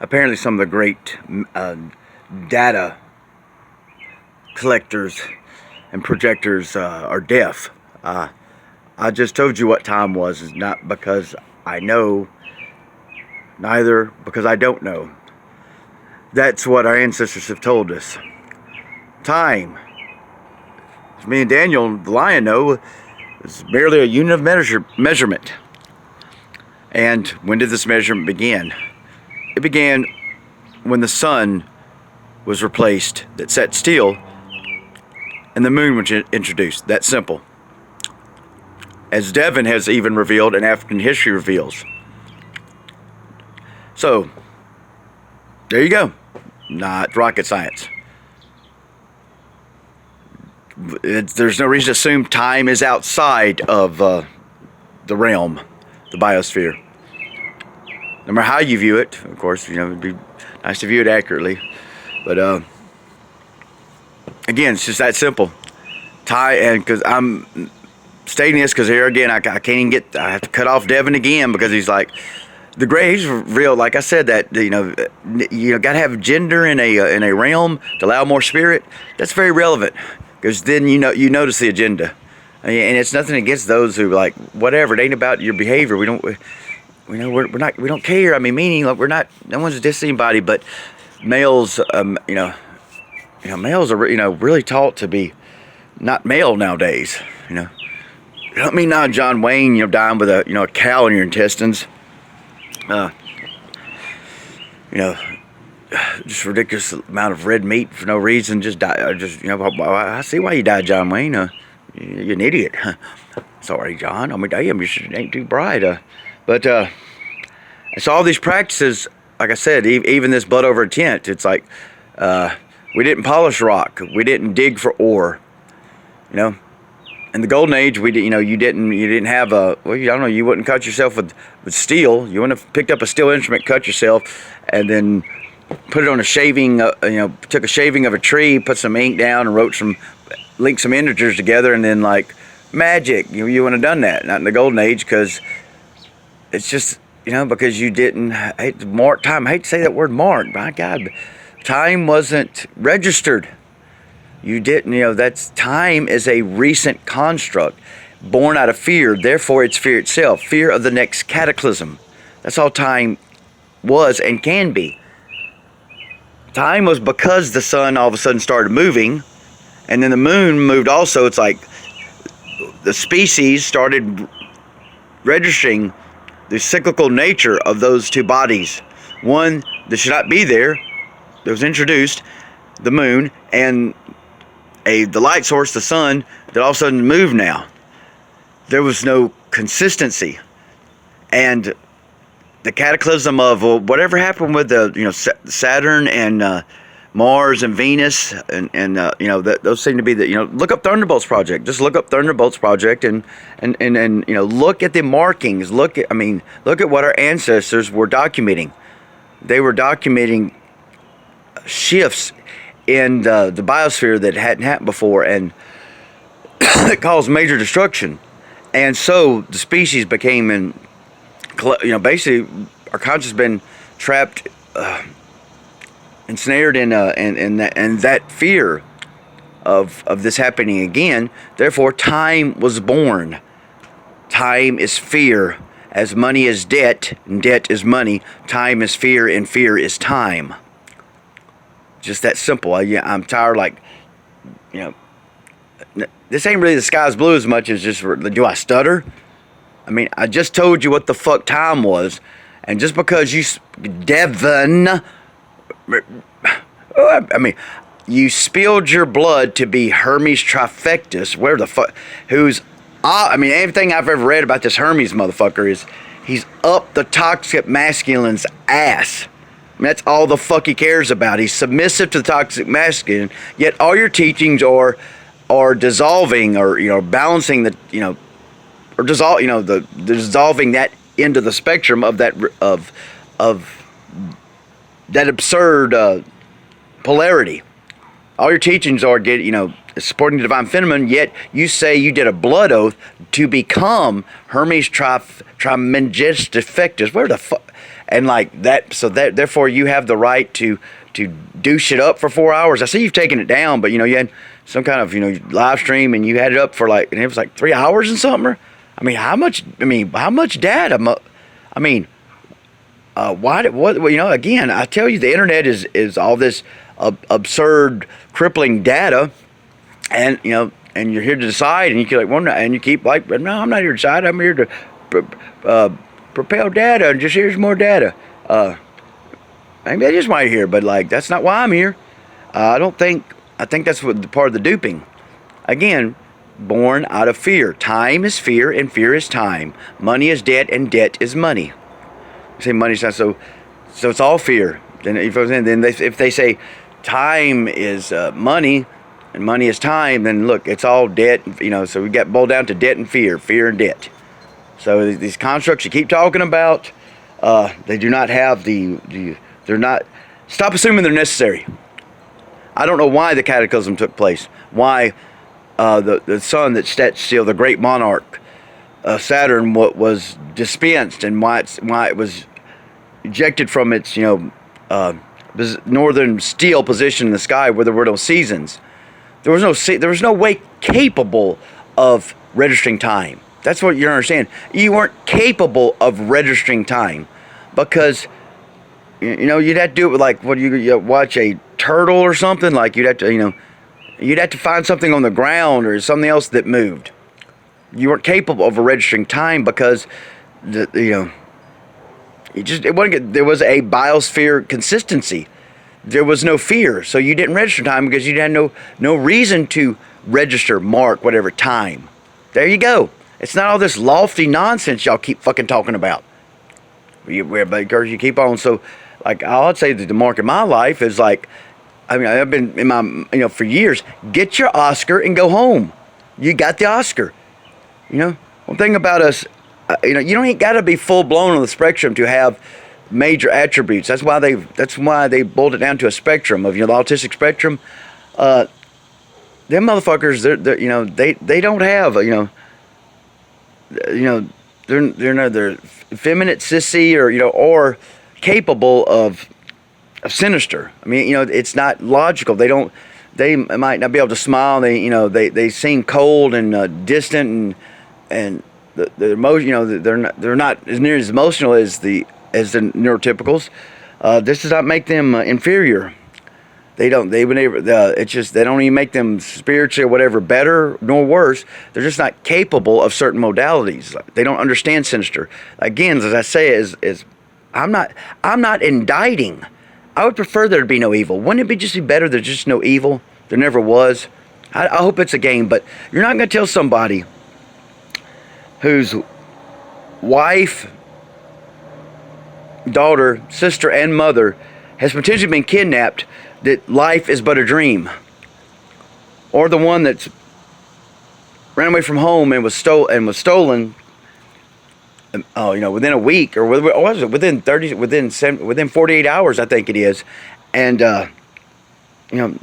apparently some of the great data collectors and projectors are deaf. I just told you what time was, is not because I know, neither because I don't know. That's what our ancestors have told us. Time, as me and Daniel the lion know, is merely a unit of measurement. And when did this measurement begin? It began when the sun was replaced, that sat still, and the moon was introduced. That simple. As Devin has even revealed and African history reveals. So, there you go. Not rocket science. There's no reason to assume time is outside of the realm, the biosphere. No matter how you view it, of course, it'd be nice to view it accurately. But again, it's just that simple. And because I'm stating this, because here again, I can't even I have to cut off Devin again, because he's like, he's real. Like I said, that you got to have gender in a realm to allow more spirit. That's very relevant, because then you notice the agenda, and it's nothing against those who like whatever. It ain't about your behavior. We don't care. I mean, meaning like we're not. No one's dissing anybody, but males, males are really taught to be not male nowadays. I don't mean now John Wayne, dying with a cow in your intestines. Just ridiculous amount of red meat for no reason. Just die. I see why you died, John Wayne. You're an idiot. Sorry, John. I mean, damn, you ain't too bright. But it's all these practices. Like I said, even this blood over a tent. It's like we didn't polish rock. We didn't dig for ore. In the golden age, you didn't have you wouldn't cut yourself with steel. You wouldn't have picked up a steel instrument, cut yourself, and then put it on a shaving, took a shaving of a tree, put some ink down and linked some integers together, and then like magic, you wouldn't have done that. Not in the golden age, because it's just, because you didn't, I hate to say that word mark, my God, time wasn't registered. You didn't, time is a recent construct born out of fear. Therefore, it's fear itself. Fear of the next cataclysm. That's all time was and can be. Time was because the sun all of a sudden started moving, and then the moon moved also. It's like the species started registering the cyclical nature of those two bodies. One that should not be there, that was introduced, the moon, and the light source, the sun, that all of a sudden moved now. There was no consistency. And the cataclysm of whatever happened with Saturn and Mars and Venus and those seem to be look up Thunderbolts Project. Just look up Thunderbolts Project and look at the markings. Look at what our ancestors were documenting. They were documenting shifts in the biosphere that hadn't happened before, and it caused major destruction. And so the species became basically our conscience has been trapped, ensnared in that fear of this happening again. Therefore, time was born. Time is fear, as money is debt, and debt is money. Time is fear, and fear is time. Just that simple. I'm tired, this ain't really the sky's blue as much as just, do I stutter? I mean, I just told you what the fuck time was, and just because Devin, you spilled your blood to be Hermes Trifectus, where the fuck, everything I've ever read about this Hermes motherfucker is, he's up the toxic masculine's ass. That's all the fuck he cares about. He's submissive to the toxic masculine, yet all your teachings are dissolving or balancing dissolving that into the spectrum of that absurd polarity. All your teachings are supporting the divine feminine, yet you say you did a blood oath to become Hermes Trismegistus defectus. Where the fuck? and like that. So that therefore you have the right to do shit up for 4 hours. I see you've taken it down, but you had some kind of live stream and you had it up for and it was like 3 hours and something. I mean, how much data? I mean, why? What? Again, I tell you, the internet is all this absurd, crippling data, and and you're here to decide, and you keep and you keep no, I'm not here to decide. I'm here to propel data, and just here's more data. Maybe I just might hear, but that's not why I'm here. I think that's part of the duping. Again, born out of fear. Time is fear, and fear is time. Money is debt, and debt is money. Say money's not so it's all fear. Then if they say time is money and money is time, then look, it's all debt. So we got boiled down to debt and fear and debt. So these constructs you keep talking about, they do not have they're not. Stop assuming they're necessary. I don't know why the cataclysm took place. Why the sun that sat still, the great monarch Saturn, was dispensed, and why it was ejected from its northern steel position in the sky where there were no seasons. There was no way capable of registering time. That's what you understand. You weren't capable of registering time because you'd have to do it with you watch a turtle or something. You'd have to find something on the ground or something else that moved. You weren't capable of registering time because it wasn't good. There was a biosphere consistency. There was no fear, so you didn't register time because you had no reason to register, mark, whatever time. There you go. It's not all this lofty nonsense y'all keep fucking talking about. Because you keep on. So, I'd say that the mark in my life is I've been in my for years. Get your Oscar and go home. You got the Oscar. One thing about us. You don't got to be full blown on the spectrum to have major attributes. That's why they boiled it down to a spectrum of the autistic spectrum. Them motherfuckers, they don't have they're neither effeminate, sissy, or capable of sinister. I mean, it's not logical. They might not be able to smile. They seem cold and distant and the emotion, they're not as near as emotional as the neurotypicals. This does not make them inferior. They don't even make them spiritually or whatever better nor worse. They're just not capable of certain modalities. They don't understand sinister. Again, as I say, is I'm not indicting. I would prefer there to be no evil. Wouldn't it be just better there's just no evil? There never was. I hope it's a game, but you're not going to tell somebody whose wife, daughter, sister, and mother has potentially been kidnapped that life is but a dream. Or the one that's ran away from home and was stolen within a week, or what was it, within 48 hours, I think it is. And now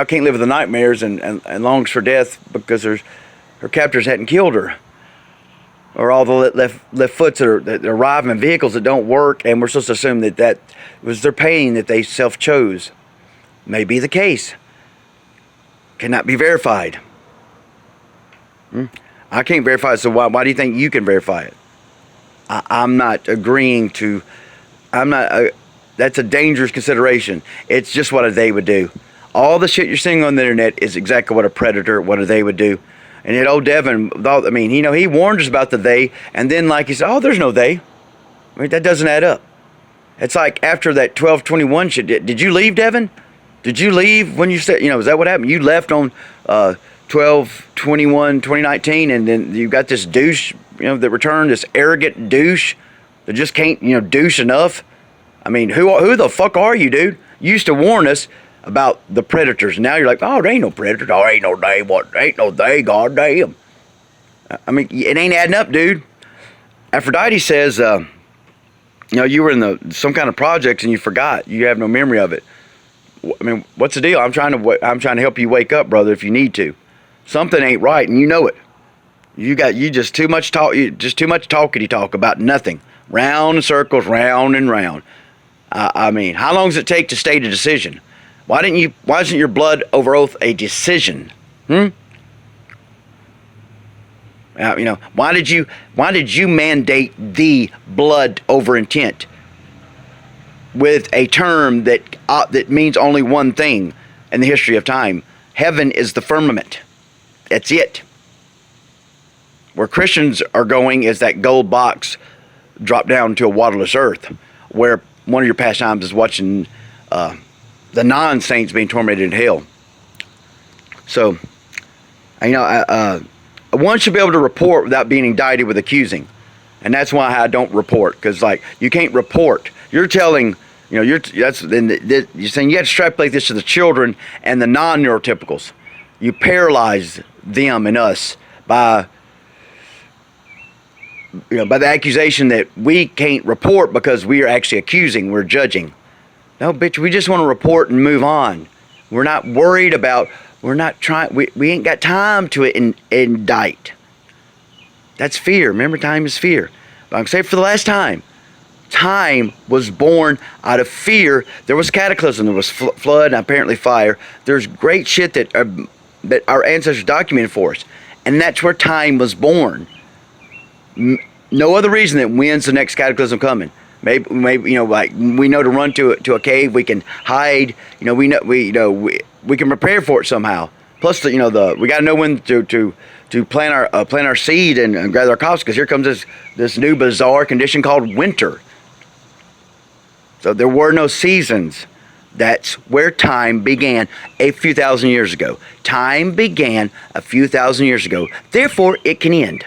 can't live with the nightmares and longs for death because her captors hadn't killed her. Or all the left foots that arrive in vehicles that don't work, and we're supposed to assume that was their pain that they self-chose. May be the case. Cannot be verified. I can't verify it, so why do you think you can verify it? I'm not agreeing to... that's a dangerous consideration. It's just what they would do. All the shit you're seeing on the internet is exactly what a predator, what they would do. And yet old Devin, he warned us about the they, and then he said, oh, there's no they. I mean, that doesn't add up. It's like after that 12/21 shit, did you leave, Devin? Did you leave when you said, is that what happened? You left on 12/21/2019, and then you got this douche, that returned, this arrogant douche that just can't, douche enough. I mean, who the fuck are you, dude? You used to warn us about the predators. Now you're like, oh, there ain't no predators. Oh, ain't no they. What? Ain't no they. Goddamn. I mean, it ain't adding up, dude. Aphrodite says, you were in some kind of projects and you forgot. You have no memory of it. I mean, what's the deal? I'm trying to help you wake up, brother, if you need to. Something ain't right, and you know it. You just too much talk. Just too much talkity talk about nothing. round in circles, round and round. I mean, how long does it take to state a decision? Why isn't your blood over oath a decision? You know, why did you mandate the blood over intent with a term that means only one thing in the history of time? Heaven is the firmament. That's it. Where Christians are going is that gold box dropped down to a waterless earth, where one of your pastimes is watching the non-saints being tormented in hell. So, you know, one should be able to report without being indicted with accusing, and that's why I don't report, because like you can't report. You're telling, you know, you're saying you have to extrapolate this to the children and the non-neurotypicals. You paralyze them and us by, you know, by the accusation that we can't report because we are actually accusing, we're judging. No, bitch, we just want to report and move on. We're not worried about, we're not trying, we ain't got time to indict. That's fear. Remember, time is fear. But I'm going to say it for the last time. Time was born out of fear. There was cataclysm, there was flood, and apparently fire. There's great shit that our ancestors documented for us. And that's where time was born. No other reason that when's the next cataclysm coming. Maybe you know, like we know to run to a cave, we can hide. You know, we can prepare for it somehow. Plus, we got to know when to plant our seed and gather our crops, because here comes this new bizarre condition called winter. So there were no seasons. That's where time began a few thousand years ago. Time began a few thousand years ago. Therefore, it can end.